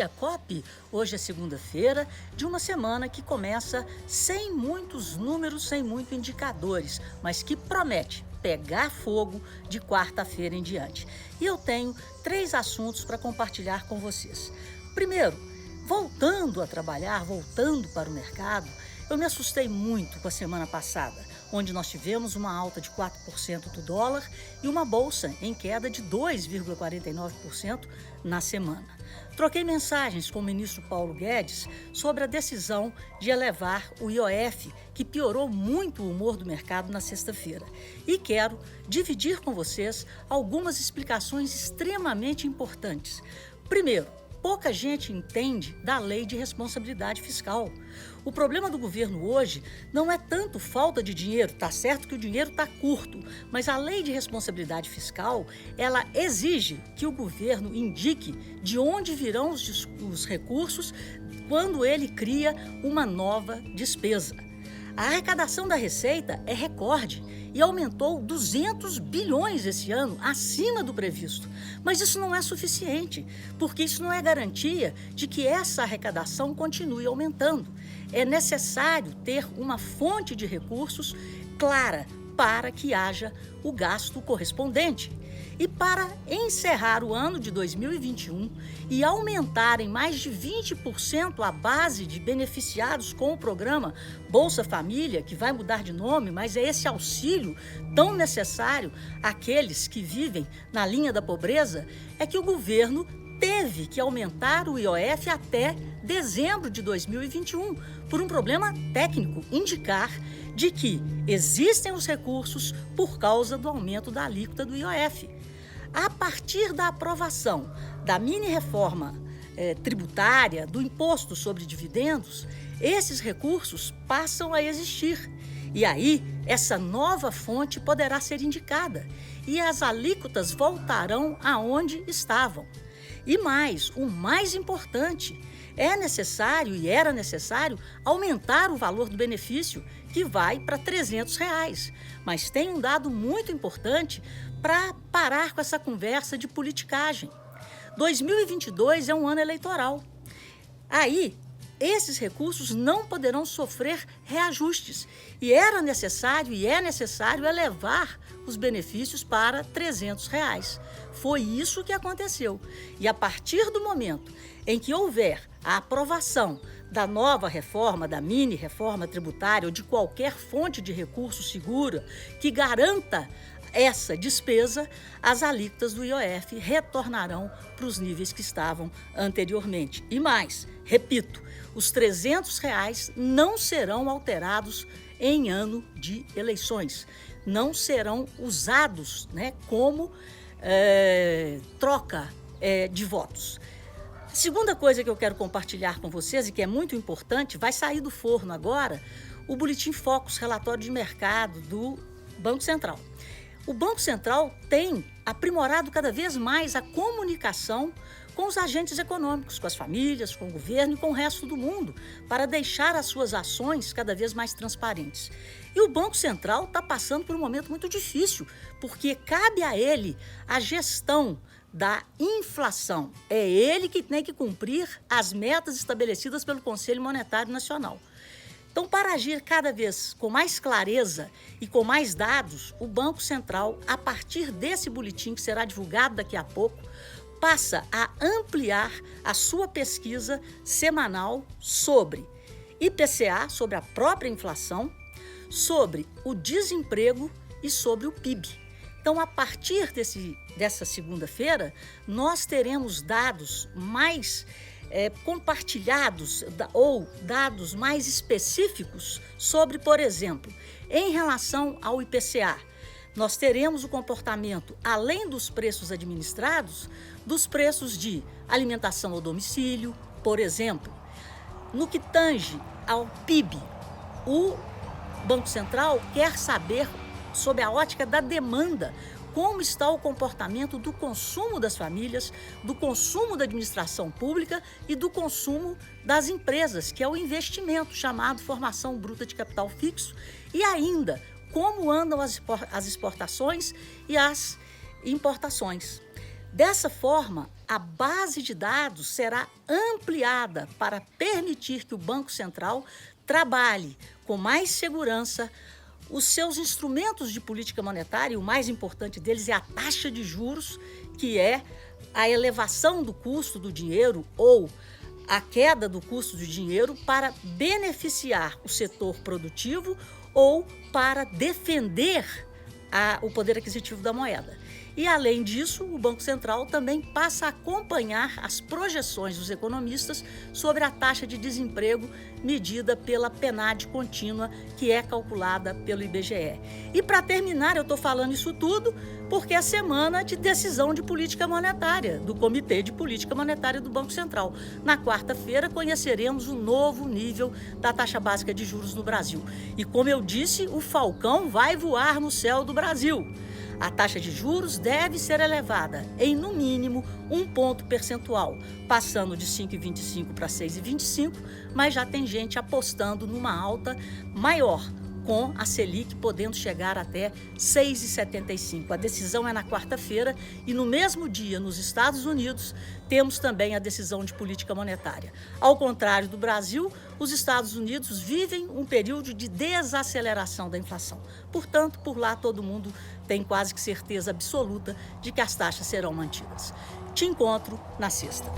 dia, COP! Hoje é segunda-feira de uma semana que começa sem muitos números, sem muitos indicadores, mas que promete pegar fogo de quarta-feira em diante. E eu tenho 3 assuntos para compartilhar com vocês. Primeiro, voltando a trabalhar, voltando para o mercado, eu me assustei muito com a semana passada, onde nós tivemos uma alta de 4% do dólar e uma bolsa em queda de 2,49% na semana. Troquei mensagens com o ministro Paulo Guedes sobre a decisão de elevar o IOF, que piorou muito o humor do mercado na sexta-feira. E quero dividir com vocês algumas explicações extremamente importantes. Primeiro, pouca gente entende da lei de responsabilidade fiscal. O problema do governo hoje não é tanto falta de dinheiro, tá certo que o dinheiro está curto, mas a lei de responsabilidade fiscal, ela exige que o governo indique de onde virão os recursos quando ele cria uma nova despesa. A arrecadação da Receita é recorde e aumentou 200 bilhões esse ano, acima do previsto. Mas isso não é suficiente, porque isso não é garantia de que essa arrecadação continue aumentando. É necessário ter uma fonte de recursos clara para que haja o gasto correspondente. E para encerrar o ano de 2021 e aumentar em mais de 20% a base de beneficiados com o programa Bolsa Família, que vai mudar de nome, mas é esse auxílio tão necessário àqueles que vivem na linha da pobreza, é que o governo teve que aumentar o IOF até dezembro de 2021, por um problema técnico, indicar de que existem os recursos por causa do aumento da alíquota do IOF. A partir da aprovação da mini-reforma tributária, do imposto sobre dividendos, esses recursos passam a existir. E aí, essa nova fonte poderá ser indicada e as alíquotas voltarão aonde estavam. E mais, o mais importante, é necessário e era necessário aumentar o valor do benefício, que vai para R$ 300. Mas tem um dado muito importante para parar com essa conversa de politicagem. 2022 é um ano eleitoral. Aí, esses recursos não poderão sofrer reajustes. E era necessário e é necessário elevar os benefícios para R$ 300. Foi isso que aconteceu. E a partir do momento em que houver a aprovação da nova reforma, da mini-reforma tributária ou de qualquer fonte de recurso segura que garanta essa despesa, as alíquotas do IOF retornarão para os níveis que estavam anteriormente. E mais, repito, os R$ 300 não serão alterados em ano de eleições. Não serão usados, como troca de votos. A segunda coisa que eu quero compartilhar com vocês e que é muito importante, vai sair do forno agora o Boletim Focus, relatório de mercado do Banco Central. O Banco Central tem aprimorado cada vez mais a comunicação com os agentes econômicos, com as famílias, com o governo e com o resto do mundo, para deixar as suas ações cada vez mais transparentes. E o Banco Central está passando por um momento muito difícil, porque cabe a ele a gestão da inflação. É ele que tem que cumprir as metas estabelecidas pelo Conselho Monetário Nacional. Então, para agir cada vez com mais clareza e com mais dados, o Banco Central, a partir desse boletim que será divulgado daqui a pouco, passa a ampliar a sua pesquisa semanal sobre IPCA, sobre a própria inflação, sobre o desemprego e sobre o PIB. Então, a partir dessa segunda-feira, nós teremos dados mais compartilhados ou dados mais específicos sobre, por exemplo, em relação ao IPCA, nós teremos o comportamento, além dos preços administrados, dos preços de alimentação ao domicílio, por exemplo. No que tange ao PIB, o Banco Central quer saber, sob a ótica da demanda, como está o comportamento do consumo das famílias, do consumo da administração pública e do consumo das empresas, que é o investimento chamado formação bruta de capital fixo, e ainda como andam as exportações e as importações. Dessa forma, a base de dados será ampliada para permitir que o Banco Central trabalhe com mais segurança os seus instrumentos de política monetária, e o mais importante deles é a taxa de juros, que é a elevação do custo do dinheiro ou a queda do custo do dinheiro para beneficiar o setor produtivo ou para defender o poder aquisitivo da moeda. E, além disso, o Banco Central também passa a acompanhar as projeções dos economistas sobre a taxa de desemprego medida pela PNAD contínua, que é calculada pelo IBGE. E, para terminar, eu estou falando isso tudo porque é semana de decisão de política monetária, do Comitê de Política Monetária do Banco Central. Na quarta-feira, conheceremos o novo nível da taxa básica de juros no Brasil. E, como eu disse, o falcão vai voar no céu do Brasil. A taxa de juros deve ser elevada em, no mínimo, 1 ponto percentual, passando de 5,25 para 6,25, mas já tem gente apostando numa alta maior, com a Selic podendo chegar até 6,75. A decisão é na quarta-feira e, no mesmo dia, nos Estados Unidos, temos também a decisão de política monetária. Ao contrário do Brasil, os Estados Unidos vivem um período de desaceleração da inflação. Portanto, por lá todo mundo tem quase que certeza absoluta de que as taxas serão mantidas. Te encontro na sexta.